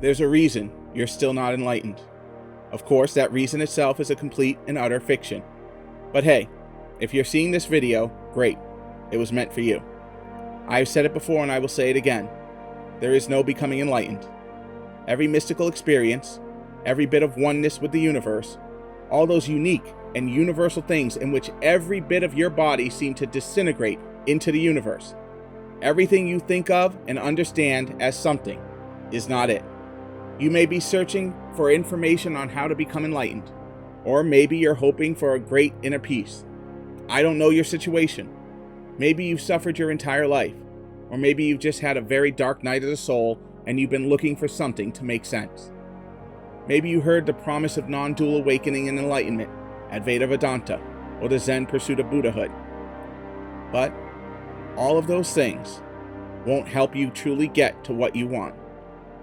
There's a reason you're still not enlightened. Of course, that reason itself is a complete and utter fiction. But hey, if you're seeing this video, great. It was meant for you. I've said it before and I will say it again. There is no becoming enlightened. Every mystical experience, every bit of oneness with the universe, all those unique and universal things in which every bit of your body seems to disintegrate into the universe. Everything you think of and understand as something is not it. You may be searching for information on how to become enlightened, or maybe you're hoping for a great inner peace. I don't know your situation. Maybe you've suffered your entire life, or maybe you've just had a very dark night of the soul and you've been looking for something to make sense. Maybe you heard the promise of non-dual awakening and enlightenment, Advaita Vedanta, or the Zen pursuit of Buddhahood. But all of those things won't help you truly get to what you want,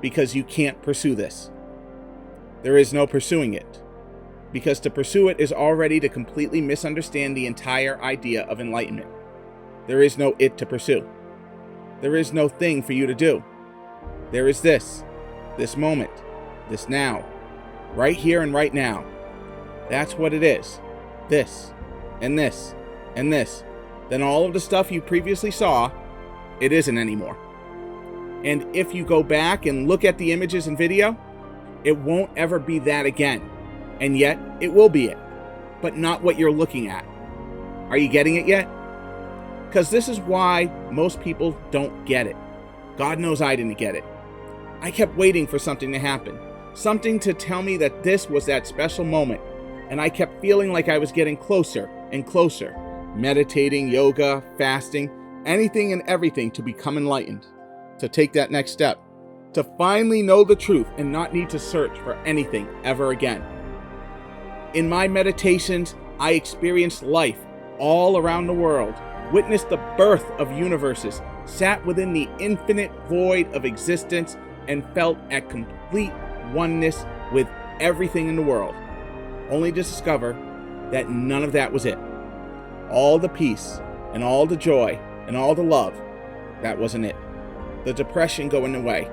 because you can't pursue this. There is no pursuing it, because to pursue it is already to completely misunderstand the entire idea of enlightenment. There is no it to pursue. There is no thing for you to do. There is this moment, this now, right here and right now. That's what it is. This, and this, and this. Then all of the stuff you previously saw, it isn't anymore. And if you go back and look at the images and video, it won't ever be that again. And yet, it will be it, but not what you're looking at. Are you getting it yet? Because this is why most people don't get it. God knows I didn't get it. I kept waiting for something to happen, something to tell me that this was that special moment, and I kept feeling like I was getting closer and closer, meditating, yoga, fasting, anything and everything to become enlightened, to take that next step, to finally know the truth and not need to search for anything ever again. In my meditations, I experienced life all around the world, witnessed the birth of universes, sat within the infinite void of existence, and felt at complete oneness with everything in the world, only to discover that none of that was it. All the peace and all the joy and all the love, that wasn't it. The depression going away,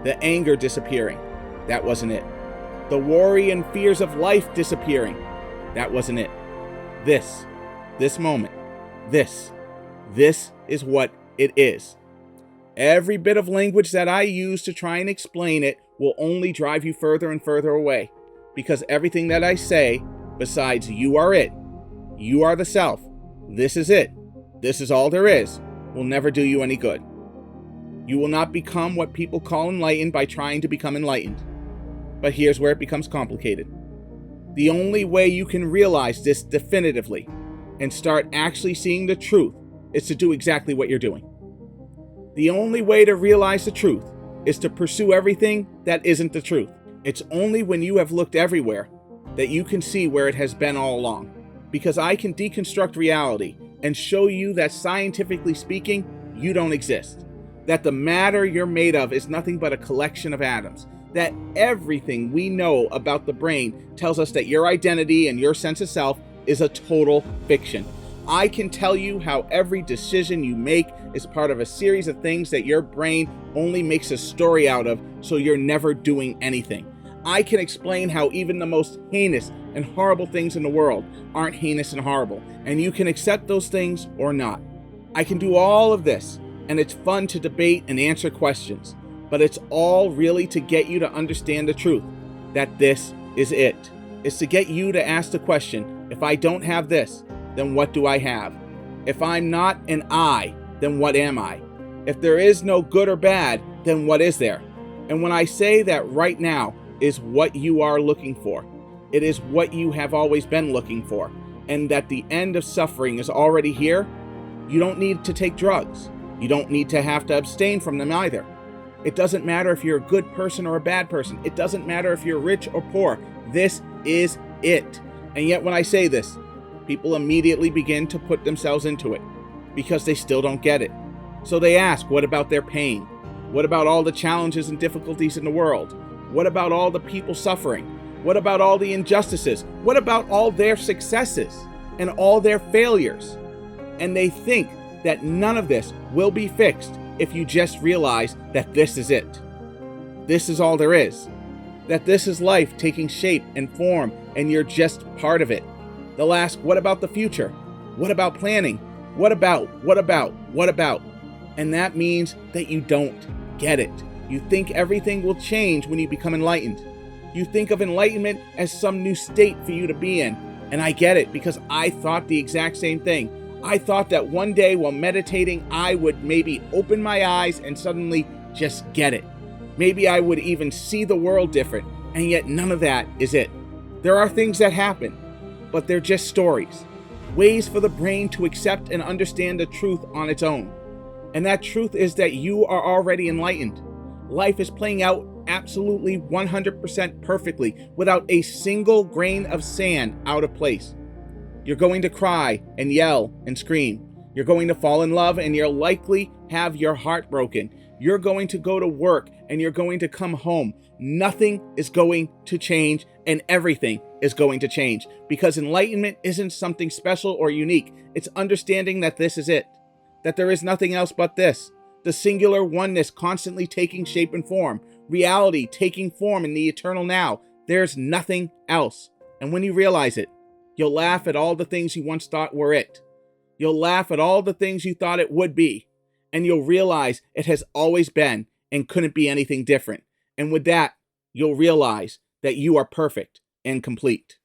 the anger disappearing, that wasn't it. The worry and fears of life disappearing, that wasn't it. This moment, this is what it is. Every bit of language that I use to try and explain it will only drive you further and further away, because everything that I say, besides you are it, you are the self, this is it, this is all there is, will never do you any good. You will not become what people call enlightened by trying to become enlightened. But here's where it becomes complicated. The only way you can realize this definitively and start actually seeing the truth is to do exactly what you're doing. The only way to realize the truth is to pursue everything that isn't the truth. It's only when you have looked everywhere that you can see where it has been all along. Because I can deconstruct reality and show you that scientifically speaking, you don't exist. That the matter you're made of is nothing but a collection of atoms. That everything we know about the brain tells us that your identity and your sense of self is a total fiction. I can tell you how every decision you make is part of a series of things that your brain only makes a story out of, so you're never doing anything. I can explain how even the most heinous and horrible things in the world aren't heinous and horrible, and you can accept those things or not. I can do all of this, and it's fun to debate and answer questions, but it's all really to get you to understand the truth, that this is it. It's to get you to ask the question, if I don't have this, then what do I have? If I'm not an I, then what am I? If there is no good or bad, then what is there? And when I say that right now is what you are looking for, it is what you have always been looking for, and that the end of suffering is already here, you don't need to take drugs. You don't need to have to abstain from them either. It doesn't matter if you're a good person or a bad person. It doesn't matter if you're rich or poor. This is it. And yet when I say this, people immediately begin to put themselves into it because they still don't get it. So they ask, what about their pain? What about all the challenges and difficulties in the world? What about all the people suffering? What about all the injustices? What about all their successes and all their failures? And they think that none of this will be fixed if you just realize that this is it. this is all there is. That this is life taking shape and form, and you're just part of it. They'll ask, what about the future? What about planning? What about? And that means that you don't get it. You think everything will change when you become enlightened. You think of enlightenment as some new state for you to be in. And I get it, because I thought the exact same thing. I thought that one day while meditating, I would maybe open my eyes and suddenly just get it. Maybe I would even see the world different, and yet none of that is it. There are things that happen, but they're just stories. Ways for the brain to accept and understand the truth on its own. And that truth is that you are already enlightened. Life is playing out absolutely 100% perfectly, without a single grain of sand out of place. You're going to cry and yell and scream. You're going to fall in love, and you'll likely have your heart broken. You're going to go to work, and you're going to come home. Nothing is going to change, and everything is going to change, because enlightenment isn't something special or unique. It's understanding that this is it, that there is nothing else but this. The singular oneness constantly taking shape and form, reality taking form in the eternal now. There's nothing else. And when you realize it, you'll laugh at all the things you once thought were it. You'll laugh at all the things you thought it would be. And you'll realize it has always been and couldn't be anything different. And with that, you'll realize that you are perfect and complete.